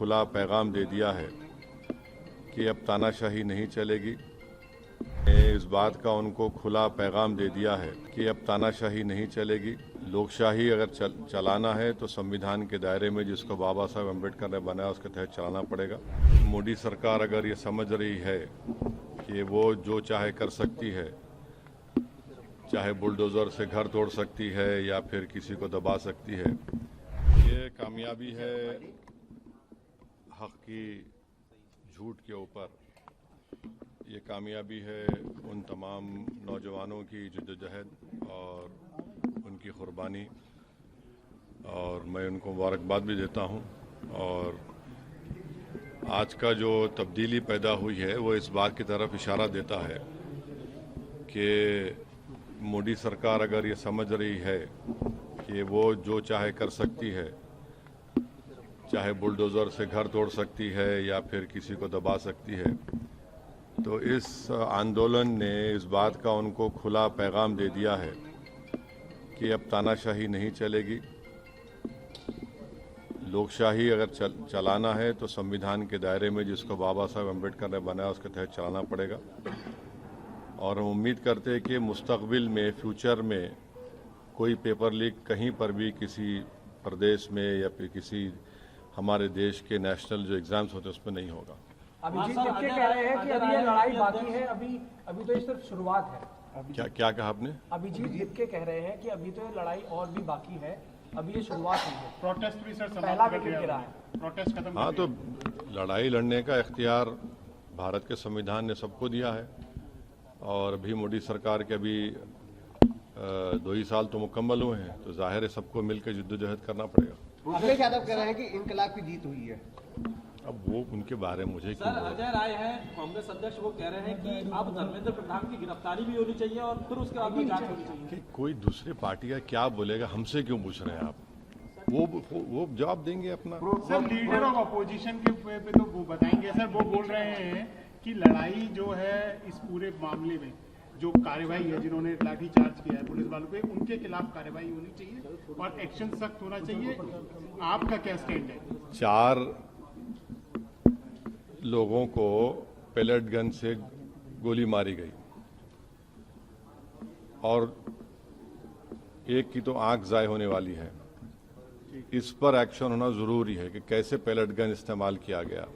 खुला पैगाम दे दिया है कि अब तानाशाही नहीं चलेगी। इस बात का उनको खुला पैगाम दे दिया है कि अब तानाशाही नहीं चलेगी। लोकशाही अगर चलाना है तो संविधान के दायरे में जिसको बाबा साहब अम्बेडकर ने बनाया उसके तहत चलाना पड़ेगा। मोदी सरकार अगर ये समझ रही है कि वो जो चाहे कर सकती है, चाहे बुलडोजर से घर तोड़ सकती है या फिर किसी को दबा सकती है, ये कामयाबी है हक की झूठ के ऊपर। ये कामयाबी है उन तमाम नौजवानों की जद्दोजहद और उनकी कुर्बानी, और मैं उनको मुबारकबाद भी देता हूँ। और आज का जो तब्दीली पैदा हुई है वो इस बात की तरफ इशारा देता है कि मोदी सरकार अगर ये समझ रही है कि वो जो चाहे कर सकती है, चाहे बुलडोजर से घर तोड़ सकती है या फिर किसी को दबा सकती है, तो इस आंदोलन ने इस बात का उनको खुला पैगाम दे दिया है कि अब तानाशाही नहीं चलेगी। लोकशाही अगर चलाना है तो संविधान के दायरे में जिसको बाबा साहब अम्बेडकर ने बनाया उसके तहत चलाना पड़ेगा। और हम उम्मीद करते हैं कि मुस्तकबिल में, फ्यूचर में कोई पेपर लीक कहीं पर भी किसी प्रदेश में या फिर किसी हमारे देश के नेशनल जो एग्जाम्स होते हैं उसमें नहीं होगा। अभिजीत लिपके कह रहे हैं कि अभी ये लड़ाई बाकी है, अभी तो ये सिर्फ शुरुआत है। क्या कहा आपने? अभिजीत लिपके कह रहे हैं कि अभी तो ये लड़ाई और भी बाकी है, अभी ये शुरुआत हुई है। प्रोटेस्ट भी सर पहला विकेट गिरा है, प्रोटेस्ट खत्म। हाँ, तो लड़ाई लड़ने का इख्तियार भारत के संविधान ने सबको दिया है। और अभी मोदी सरकार के अभी 2 ही साल तो मुकम्मल हुए हैं, तो जाहिर है सबको मिलकर जद्दोजहद करना पड़ेगा। अखिलेश यादव कह रहे हैं कि इनकलाब की जीत हुई है। अब वो उनके बारे में मुझे सर, अजय राय है कांग्रेस अध्यक्ष, वो कह रहे हैं कि अब धर्मेंद्र प्रधान की गिरफ्तारी भी होनी चाहिए और फिर उसके बाद में जांच होनी चाहिए। कि कोई दूसरे पार्टी का क्या बोलेगा, हमसे क्यों पूछ रहे हैं आप? वो जवाब देंगे अपना। सर, लीडर ऑफ अपोजिशन के पे तो वो बताएंगे। सर, वो बोल रहे हैं कि लड़ाई जो है इस पूरे मामले में जो कार्रवाई है, जिन्होंने लाठीचार्ज किया है पुलिस वालों पे, उनके खिलाफ कार्रवाई होनी चाहिए और एक्शन सख्त होना चाहिए। आपका क्या स्टैंड है? 4 लोगों को पेलेट गन से गोली मारी गई और एक की तो आंख ज़ाय होने वाली है। इस पर एक्शन होना ज़रूरी है कि कैसे पेलेट गन इस्तेमाल किया गया,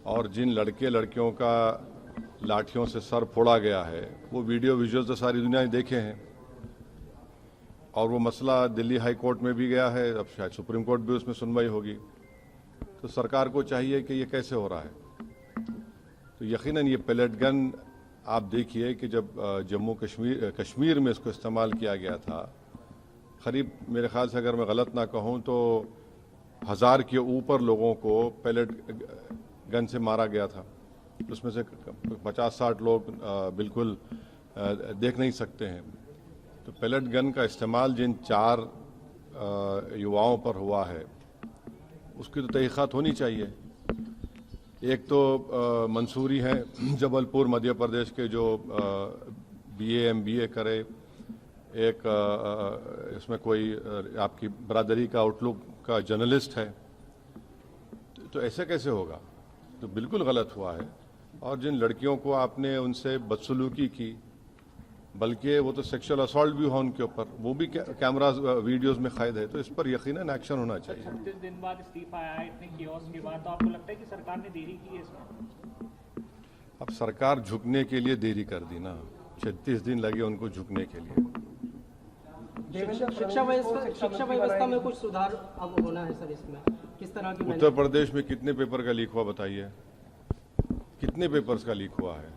और जिन लड़के लड़कियों का लाठियों से सर फोड़ा गया है वो वीडियो विजुअल्स तो सारी दुनिया ने देखे हैं। और वो मसला दिल्ली हाई कोर्ट में भी गया है, अब शायद सुप्रीम कोर्ट भी उसमें सुनवाई होगी। तो सरकार को चाहिए कि ये कैसे हो रहा है। तो यकीनन ये पेलेट गन आप देखिए कि जब जम्मू कश्मीर में इसको इस्तेमाल किया गया था, करीब मेरे ख्याल से अगर मैं गलत ना कहूँ तो 1000 के ऊपर लोगों को पेलेट गन से मारा गया था। उसमें से 50-60 लोग बिल्कुल देख नहीं सकते हैं। तो पेलेट गन का इस्तेमाल जिन 4 युवाओं पर हुआ है उसकी तो तहकीकात होनी चाहिए। एक तो मंसूरी है जबलपुर मध्य प्रदेश के, जो BA MBA करे। एक इसमें कोई आपकी बरादरी का आउटलुक का जर्नलिस्ट है। तो ऐसे कैसे होगा? तो बिल्कुल गलत हुआ है। और जिन लड़कियों को आपने उनसे बदसलूकी की, बल्कि वो तो सेक्सुअल असॉल्ट भी हुआ उनके ऊपर, वो भी कैमरास वीडियोस में कैद है। तो इस पर यकीनन एक्शन होना चाहिए। 36 दिन बाद इस्तीफा आया है, इतने कियोस्क के बाद, तो आपको लगता है कि सरकार ने देरी की है इसमें? अब सरकार झुकने के लिए देरी कर दी ना, 36 दिन लगे उनको झुकने के लिए। शिक्षा व्यवस्था में कुछ सुधार अब होना है सर, इसमें किस तरह की? उत्तर प्रदेश में कितने पेपर का लीक हुआ बताइए? कितने पेपर्स का लीक हुआ है?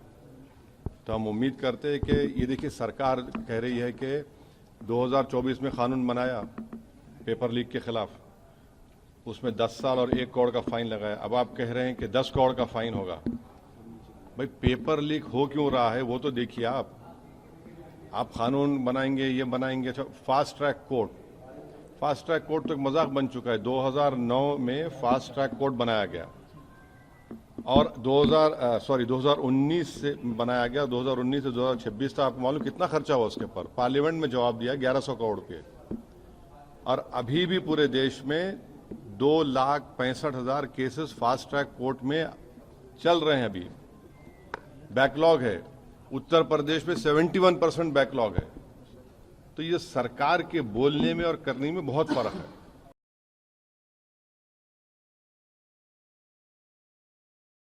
तो हम उम्मीद करते हैं कि ये देखिए, सरकार कह रही है कि 2024 में कानून बनाया पेपर लीक के खिलाफ, उसमें 10 साल और 1 करोड़ का फाइन लगाया। अब आप कह रहे हैं कि 10 करोड़ का फाइन होगा। भाई, पेपर लीक हो क्यों रहा है वो तो देखिए। आप कानून बनाएंगे, ये बनाएंगे। फास्ट ट्रैक कोर्ट तो एक मजाक बन चुका है। 2009 में फास्ट ट्रैक कोर्ट बनाया गया और 2019 से बनाया गया। 2019 से 2026 तक आपको मालूम कितना खर्चा हुआ उसके पर? पार्लियामेंट में जवाब दिया 1100 करोड़ के। और अभी भी पूरे देश में 2,65,000 केसेस फास्ट ट्रैक कोर्ट में चल रहे हैं अभी, बैकलॉग है। उत्तर प्रदेश में 71% बैकलॉग है। तो ये सरकार के बोलने में और करने में बहुत फर्क है।